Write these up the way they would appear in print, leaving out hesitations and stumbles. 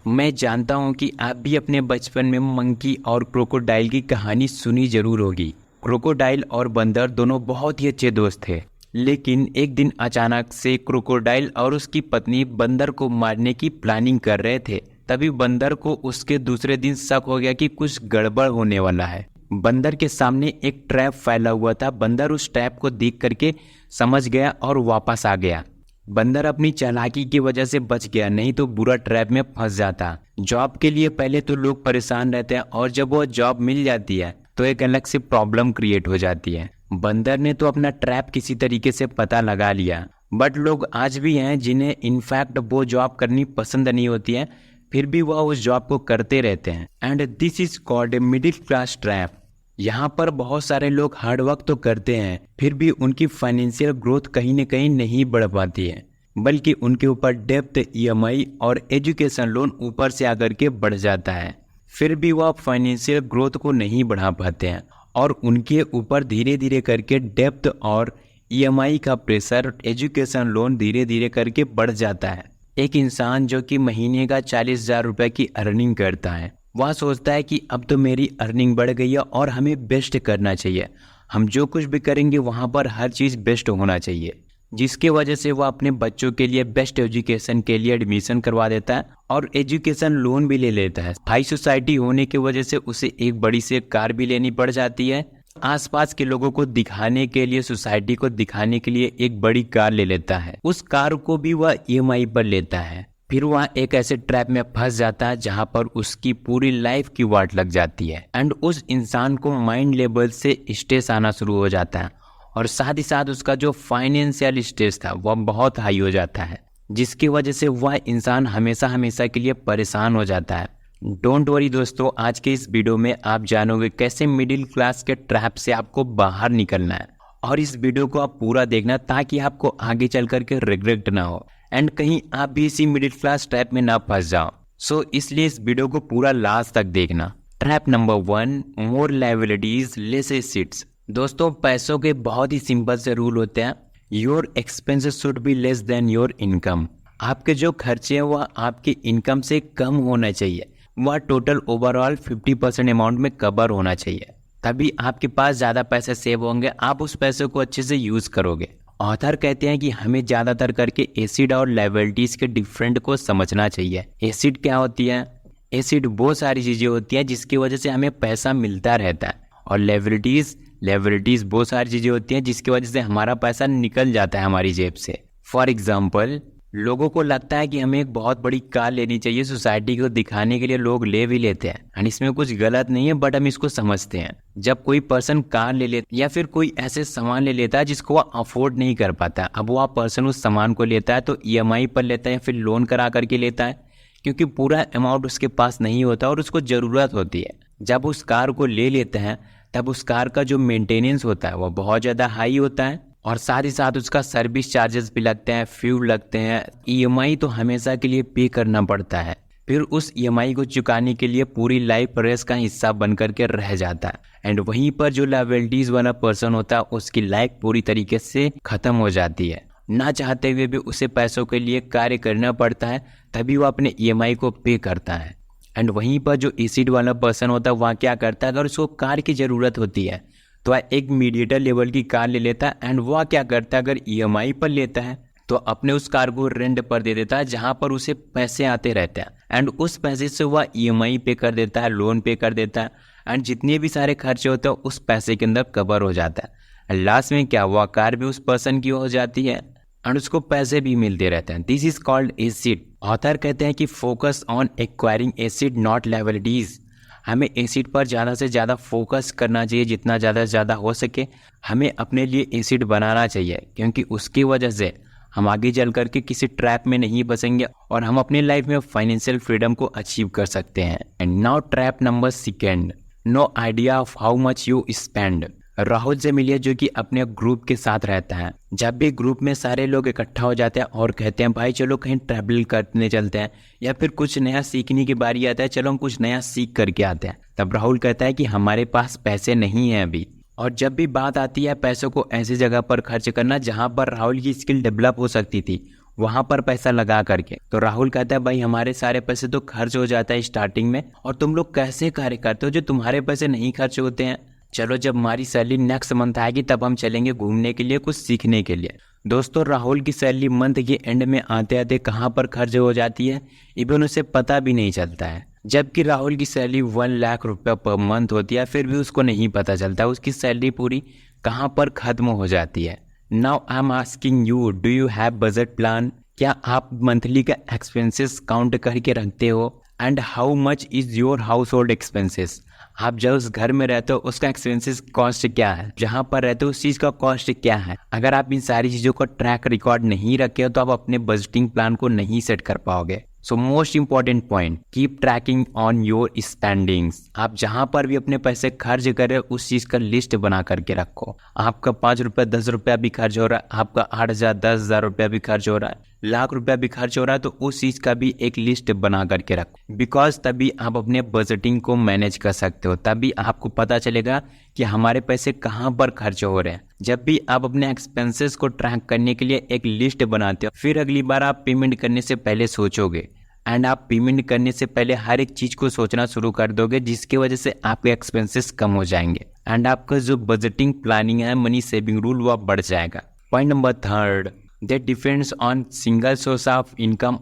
मैं जानता हूँ कि आप भी अपने बचपन में मंकी और क्रोकोडाइल की कहानी सुनी जरूर होगी। क्रोकोडाइल और बंदर दोनों बहुत ही अच्छे दोस्त थे, लेकिन एक दिन अचानक से क्रोकोडाइल और उसकी पत्नी बंदर को मारने की प्लानिंग कर रहे थे। तभी बंदर को उसके दूसरे दिन शक हो गया कि कुछ गड़बड़ होने वाला है। बंदर के सामने एक ट्रैप फैला हुआ था। बंदर उस ट्रैप को देख करके समझ गया और वापस आ गया। बंदर अपनी चालाकी की वजह से बच गया, नहीं तो बुरा ट्रैप में फंस जाता। जॉब के लिए पहले तो लोग परेशान रहते हैं और जब वो जॉब मिल जाती है तो एक अलग से प्रॉब्लम क्रिएट हो जाती है। बंदर ने तो अपना ट्रैप किसी तरीके से पता लगा लिया, बट लोग आज भी हैं जिन्हें इनफैक्ट वो जॉब करनी पसंद नहीं होती है, फिर भी वह उस जॉब को करते रहते हैं। And this is called a middle class trap. यहाँ पर बहुत सारे लोग हार्ड वर्क तो करते हैं, फिर भी उनकी फाइनेंशियल ग्रोथ कहीं न कहीं नहीं बढ़ पाती है, बल्कि उनके ऊपर डेब्ट, ईएमआई और एजुकेशन लोन ऊपर से आकर के बढ़ जाता है। फिर भी वह फाइनेंशियल ग्रोथ को नहीं बढ़ा पाते हैं और उनके ऊपर धीरे धीरे करके डेब्ट और ईएमआई का प्रेशर, एजुकेशन लोन धीरे धीरे करके बढ़ जाता है। एक इंसान जो कि महीने का 40,000 रुपये की अर्निंग करता है, वह सोचता है कि अब तो मेरी अर्निंग बढ़ गई है और हमें बेस्ट करना चाहिए। हम जो कुछ भी करेंगे वहाँ पर हर चीज़ बेस्ट होना चाहिए, जिसके वजह से वह अपने बच्चों के लिए बेस्ट एजुकेशन के लिए एडमिशन करवा देता है और एजुकेशन लोन भी ले लेता है। हाई सोसाइटी होने की वजह से उसे एक बड़ी सी कार भी लेनी पड़ जाती है। आसपास के लोगों को दिखाने के लिए, सोसाइटी को दिखाने के लिए एक बड़ी कार ले लेता है। उस कार को भी वह ईएमआई पर लेता है। फिर वह एक ऐसे ट्रैप में फंस जाता है जहां पर उसकी पूरी लाइफ की वाट लग जाती है। एंड उस इंसान को माइंड लेवल से स्ट्रेस आना शुरू हो जाता है और साथ ही साथ उसका जो फाइनेंशियल स्ट्रेस था वह बहुत हाई हो जाता है, जिसकी वजह से वह इंसान हमेशा हमेशा के लिए परेशान हो जाता है। डोंट वरी दोस्तों, आज के इस वीडियो में आप जानोगे कैसे मिडिल क्लास के ट्रैप से आपको बाहर निकलना है। और इस वीडियो को आप पूरा देखना ताकि आपको आगे चल करके रिग्रेट ना हो एंड कहीं आप भी इसी मिडिल क्लास ट्रैप में ना फंस जाओ। सो इसलिए इस वीडियो को पूरा लास्ट तक देखना। ट्रैप नंबर 1, मोर लायबिलिटीज लेस एसेट्स। दोस्तों, पैसों के बहुत ही सिंपल से रूल होते हैं। Your expenses should be less than your income. आपके जो खर्चे हैं वह आपकी इनकम से कम होना चाहिए। वह टोटल ओवरऑल 50% अमाउंट में कवर होना चाहिए, तभी आपके पास ज़्यादा पैसे सेव होंगे, आप उस पैसे को अच्छे से यूज़ करोगे। ऑथर कहते हैं कि हमें ज़्यादातर करके एसिड और लायबिलिटीज़ के डिफरेंट को समझना चाहिए। एसिड क्या होती है? एसिड वो सारी चीज़ें होती हैं जिसकी वजह से हमें पैसा मिलता रहता है, और लायबिलिटीज़ वो सारी चीज़ें होती हैं जिसकी वजह से हमारा पैसा निकल जाता है हमारी जेब से। फॉर एग्जाम्पल, लोगों को लगता है कि हमें एक बहुत बड़ी कार लेनी चाहिए, सोसाइटी को दिखाने के लिए लोग ले भी लेते हैं एंड इसमें कुछ गलत नहीं है, बट हम इसको समझते हैं। जब कोई पर्सन कार ले लेता या फिर कोई ऐसे सामान ले लेता है जिसको वह अफोर्ड नहीं कर पाता, अब वह पर्सन उस सामान को लेता है तो ईएमआई पर लेता है या फिर लोन करा करके लेता है, क्योंकि पूरा अमाउंट उसके पास नहीं होता और उसको ज़रूरत होती है। जब उस कार को ले लेते हैं तब उस कार का जो मेंटेनेंस होता है वह बहुत ज़्यादा हाई होता है और साथ ही साथ उसका सर्विस चार्जेस भी लगते हैं, फ्यूल लगते हैं। ईएमआई तो हमेशा के लिए पे करना पड़ता है। फिर उस ईएमआई को चुकाने के लिए पूरी लाइफ रेस का हिस्सा बन करके रह जाता है। एंड वहीं पर जो लायबिलिटीज़ वाला पर्सन होता है उसकी लाइफ पूरी तरीके से ख़त्म हो जाती है। ना चाहते हुए भी उसे पैसों के लिए कार्य करना पड़ता है, तभी वो अपने ईएमआई को पे करता है। एंड वहीं पर जो एसिड वाला पर्सन होता है वह क्या करता है, अगर उसको कार की ज़रूरत होती है तो वह एक मीडिएटर लेवल की कार ले लेता है। एंड वह क्या करता है, अगर ईएमआई पर लेता है तो अपने उस कार को रेंट पर दे देता है जहां पर उसे पैसे आते रहते हैं। एंड उस पैसे से वह ईएमआई पे कर देता है, लोन पे कर देता है एंड जितने भी सारे खर्चे होते हैं उस पैसे के अंदर कवर हो जाता है। लास्ट में क्या हुआ, कार भी उस पर्सन की हो जाती है एंड उसको पैसे भी मिलते रहते हैं। This is called acid. Author कहते हैं कि focus on acquiring acid not liabilities. हमें एसिड पर ज़्यादा से ज़्यादा फोकस करना चाहिए, जितना ज़्यादा से ज़्यादा हो सके हमें अपने लिए एसिड बनाना चाहिए, क्योंकि उसकी वजह से हम आगे चल करके किसी ट्रैप में नहीं फंसेंगे और हम अपनी लाइफ में फाइनेंशियल फ्रीडम को अचीव कर सकते हैं। And now trap number 2, no idea of how much you spend. Rahul से मिलिए जो कि अपने ग्रुप के साथ रहता है। जब भी ग्रुप में सारे लोग इकट्ठा हो जाते हैं और कहते हैं भाई चलो कहीं ट्रैवल करने चलते हैं या फिर कुछ नया सीखने की बारी आता है, चलो हम कुछ नया सीख करके आते हैं, तब राहुल कहता है कि हमारे पास पैसे नहीं हैं अभी। और जब भी बात आती है पैसों को ऐसी जगह पर खर्च करना जहाँ पर राहुल की स्किल डेवलप हो सकती थी, वहां पर पैसा लगा करके। तो राहुल कहता है भाई हमारे सारे पैसे तो खर्च हो जाता है स्टार्टिंग में, और तुम लोग कैसे कार्य करते हो जो तुम्हारे पैसे नहीं खर्च होते हैं। चलो जब हमारी सैलरी नेक्स्ट मंथ आएगी तब हम चलेंगे घूमने के लिए, कुछ सीखने के लिए। दोस्तों राहुल की सैलरी मंथ के एंड में आते आते कहाँ पर खर्च हो जाती है इवन उसे पता भी नहीं चलता है। जबकि राहुल की सैलरी 1 लाख रुपये पर मंथ होती है, फिर भी उसको नहीं पता चलता उसकी सैलरी पूरी कहाँ पर खत्म हो जाती है। Now I am asking you, do you have budget plan? क्या आप मंथली का एक्सपेंसेस काउंट करके रखते हो? And how much is your house hold expenses? आप जब उस घर में रहते हो उसका एक्सपेंसेस कॉस्ट क्या है, जहाँ पर रहते हो उस चीज़ का कॉस्ट क्या है। अगर आप इन सारी चीज़ों का ट्रैक रिकॉर्ड नहीं रखे हो तो आप अपने बजटिंग प्लान को नहीं सेट कर पाओगे। So most important point, keep trekking on your spendings. आप जहाँ पर भी अपने पैसे खर्च करें उस चीज़ का लिस्ट बना करके रखो। आपका 5 रुपये 10 रुपया भी खर्च हो रहा है, आपका 8,000 10,000 रुपया भी खर्च हो रहा है, लाख रुपया भी खर्च हो रहा है, तो उस चीज़ का भी एक लिस्ट बना करके रखो। बिकॉज तभी आप अपने बजटिंग को मैनेज कर सकते हो, तभी आपको पता चलेगा कि हमारे पैसे कहाँ पर खर्च हो रहे हैं। जब भी आप अपने एक्सपेंसेस को ट्रैक करने के लिए एक लिस्ट बनाते हो, फिर अगली बार आप पेमेंट करने से पहले सोचोगे, एंड आप पेमेंट करने से पहले हर एक चीज़ को सोचना शुरू कर दोगे, जिसकी वजह से आपके एक्सपेंसेस कम हो जाएंगे एंड आपका जो बजटिंग प्लानिंग है, मनी सेविंग रूल, वो बढ़ जाएगा। Point number 3, that depends on single source of income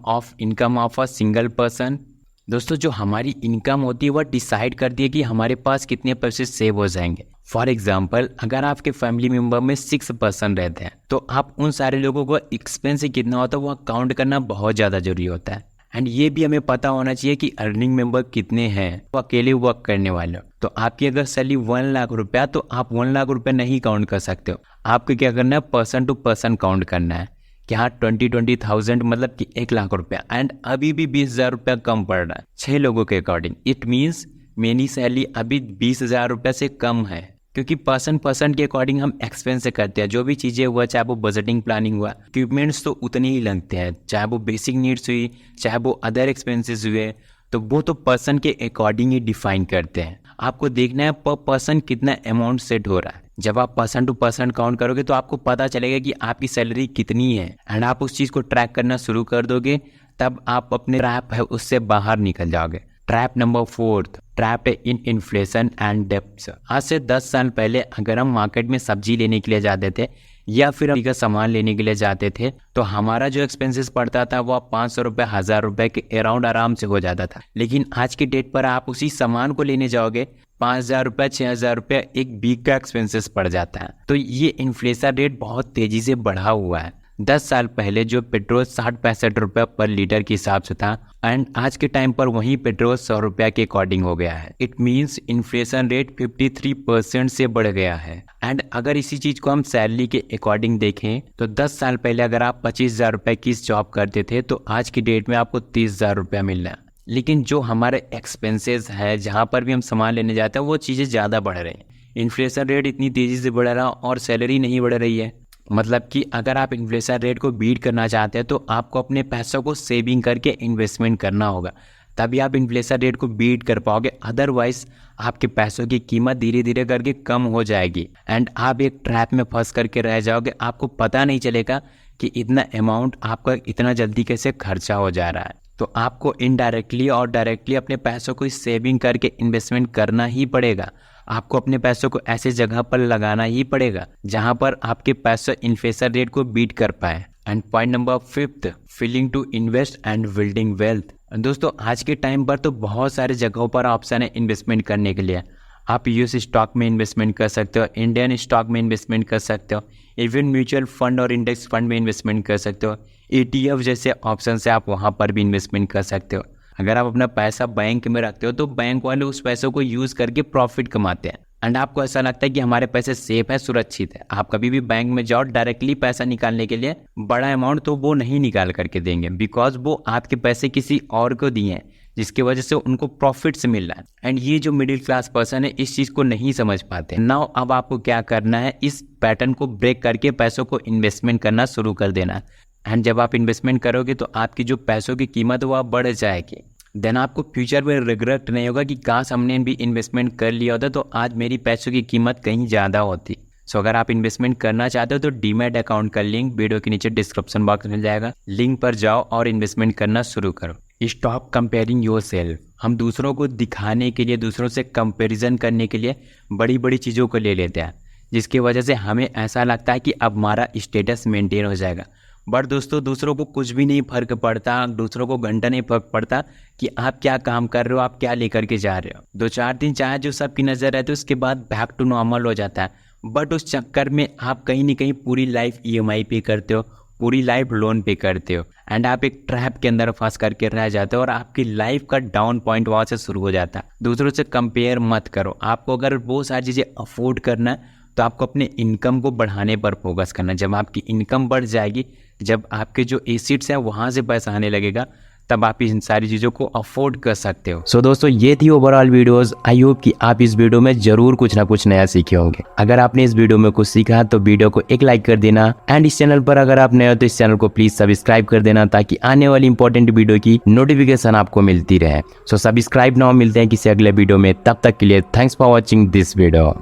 of a single person. दोस्तों जो हमारी इनकम होती है वह डिसाइड करती है कि हमारे पास कितने पैसे सेव हो जाएंगे। फॉर एग्जाम्पल, अगर आपके फैमिली मेंबर में 6 पर्सन रहते हैं तो आप उन सारे लोगों को एक्सपेंस कितना होता है वो काउंट करना बहुत ज़्यादा जरूरी होता है। एंड ये भी हमें पता होना चाहिए कि अर्निंग मेंबर कितने हैं, वो अकेले वर्क करने वाले। तो आपकी अगर सैलरी 1 लाख रुपया, तो आप 1 लाख रुपया नहीं काउंट कर सकते हो। आपको क्या करना है, पर्सन टू पर्सन काउंट करना है कि हाँ 20,000 मतलब कि 1 लाख रुपया। एंड अभी भी 20,000 रुपया कम पड़ रहा है 6 लोगों के अकॉर्डिंग। इट मीन्स मेरी सैलरी अभी 20,000 रुपये से कम है, क्योंकि पर्सन के अकॉर्डिंग हम एक्सपेंस से करते हैं। जो भी चीज़ें हुआ, चाहे वो बजटिंग प्लानिंग हुआ, इक्विपमेंट्स तो उतने ही लगते हैं, चाहे वो बेसिक नीड्स हुई, चाहे वो अदर एक्सपेंसेस हुए, तो वो तो पर्सन के अकॉर्डिंग ही डिफाइन करते हैं। आपको देखना है पर पर्सन कितना अमाउंट सेट हो रहा है। जब आप पर्सन टू पर्सन काउंट करोगे तो आपको पता चलेगा कि आपकी सैलरी कितनी है, एंड आप उस चीज़ को ट्रैक करना शुरू कर दोगे, तब आप अपने ट्रैप है उससे बाहर निकल जाओगे। Trap number 4, trapped in inflation and debts. आज से 10 साल पहले अगर हम मार्केट में सब्जी लेने के लिए जाते थे या फिर का सामान लेने के लिए जाते थे, तो हमारा जो एक्सपेंसेस पड़ता था वो 500 रुपये 1000 रुपये के अराउंड आराम से हो जाता था। लेकिन आज की डेट पर आप उसी सामान को लेने जाओगे 5,000 रुपये 6,000 रुपये एक वीक का एक्सपेंसेस पड़ जाता है। तो ये इन्फ्लेशन रेट बहुत तेजी से बढ़ा हुआ है। 10 साल पहले जो पेट्रोल 60-65 रुपये पर लीटर के हिसाब से था, एंड आज के टाइम पर वही पेट्रोल 100 रुपये के अकॉर्डिंग हो गया है। इट मीन्स इन्फ्लेशन रेट 53% से बढ़ गया है। एंड अगर इसी चीज को हम सैलरी के अकॉर्डिंग देखें तो 10 साल पहले अगर आप 25,000 रुपये की जॉब करते थे तो आज की डेट में आपको 30,000 रुपया मिल रहा है। लेकिन जो हमारे एक्सपेंसेस है, जहाँ पर भी हम सामान लेने जाते हैं, वो चीज़ें ज़्यादा बढ़ रही हैं। इन्फ्लेशन रेट इतनी तेज़ी से बढ़ रहा और सैलरी नहीं बढ़ रही है। मतलब कि अगर आप इन्फ्लेशन रेट को बीट करना चाहते हैं तो आपको अपने पैसों को सेविंग करके इन्वेस्टमेंट करना होगा, तभी आप इन्फ्लेशन रेट को बीट कर पाओगे। अदरवाइज आपके पैसों की कीमत धीरे धीरे करके कम हो जाएगी एंड आप एक ट्रैप में फंस करके रह जाओगे। आपको पता नहीं चलेगा कि इतना अमाउंट आपका इतना जल्दी कैसे खर्चा हो जा रहा है। तो आपको इनडायरेक्टली और डायरेक्टली अपने पैसों को सेविंग करके इन्वेस्टमेंट करना ही पड़ेगा। आपको अपने पैसों को ऐसे जगह पर लगाना ही पड़ेगा जहां पर आपके पैसे इन्फ्लेशन रेट को बीट कर पाए। And point number 5, feeling to invest and building wealth. दोस्तों आज के टाइम पर तो बहुत सारे जगहों पर ऑप्शन है इन्वेस्टमेंट करने के लिए। आप यूएस स्टॉक में इन्वेस्टमेंट कर सकते हो, इंडियन स्टॉक में इन्वेस्टमेंट कर सकते हो, इवन म्यूचुअल फंड और इंडेक्स फंड में इन्वेस्टमेंट कर सकते हो। ETF जैसे ऑप्शन से आप वहाँ पर भी इन्वेस्टमेंट कर सकते हो। अगर आप अपना पैसा बैंक में रखते हो तो बैंक वाले उस पैसों को यूज़ करके प्रॉफिट कमाते हैं एंड आपको ऐसा लगता है कि हमारे पैसे सेफ है, सुरक्षित है। आप कभी भी बैंक में जाओ डायरेक्टली पैसा निकालने के लिए, बड़ा अमाउंट तो वो नहीं निकाल करके देंगे, बिकॉज वो आपके पैसे किसी और को दिए हैं जिसकी वजह से उनको प्रॉफिट से मिल रहा है। एंड ये जो मिडिल क्लास पर्सन है इस चीज़ को नहीं समझ पाते। नाउ अब आपको क्या करना है, इस पैटर्न को ब्रेक करके पैसों को इन्वेस्टमेंट करना शुरू कर देना। एंड जब आप इन्वेस्टमेंट करोगे तो आपकी जो पैसों की कीमत वो बढ़ जाएगी। देन आपको फ्यूचर में रिग्रेट नहीं होगा कि काश हमने भी इन्वेस्टमेंट कर लिया होता तो आज मेरी पैसों की कीमत कहीं ज़्यादा होती। सो अगर आप इन्वेस्टमेंट करना चाहते हो तो डीमैट अकाउंट का लिंक वीडियो के नीचे डिस्क्रिप्शन बॉक्स में मिल जाएगा, लिंक पर जाओ और इन्वेस्टमेंट करना शुरू करो। Stop comparing your self. हम दूसरों को दिखाने के लिए, दूसरों से कंपैरिजन करने के लिए बड़ी बड़ी चीज़ों को ले लेते हैं, जिसकी वजह से हमें ऐसा लगता है कि अब हमारा स्टेटस मेंटेन हो जाएगा। बट दोस्तों, दूसरों को कुछ भी नहीं फर्क पड़ता, दूसरों को घंटा नहीं फर्क पड़ता कि आप क्या काम कर रहे हो, आप क्या लेकर के जा रहे हो। 2-4 दिन चाहे जो सबकी नज़र रहती है, उसके बाद बैक टू नॉर्मल हो जाता है। बट उस चक्कर में आप कहीं ना कहीं पूरी लाइफ EMI पे करते हो, पूरी लाइफ लोन पे करते हो, एंड आप एक ट्रैप के अंदर फंस करके रह जाते हो और आपकी लाइफ का डाउन पॉइंट वहाँ से शुरू हो जाता है। दूसरों से कंपेयर मत करो। आपको अगर वो सारी चीज़ें अफोर्ड करना है तो आपको अपने इनकम को बढ़ाने पर फोकस करना है। जब आपकी इनकम बढ़ जाएगी, जब आपके जो एसेट्स हैं वहाँ से पैसा आने लगेगा, तब आप इन सारी चीज़ों को अफोर्ड कर सकते हो। सो दोस्तों, ये थी ओवरऑल वीडियोस। आई होप कि आप इस वीडियो में ज़रूर कुछ ना कुछ नया सीखे होंगे। अगर आपने इस वीडियो में कुछ सीखा तो वीडियो को एक लाइक कर देना, एंड इस चैनल पर अगर आप नए हो तो इस चैनल को प्लीज़ सब्सक्राइब कर देना, ताकि आने वाली इंपॉर्टेंट वीडियो की नोटिफिकेशन आपको मिलती रहे। So subscribe now. मिलते हैं किसी अगले वीडियो में, तब तक के लिए thanks for watching this video.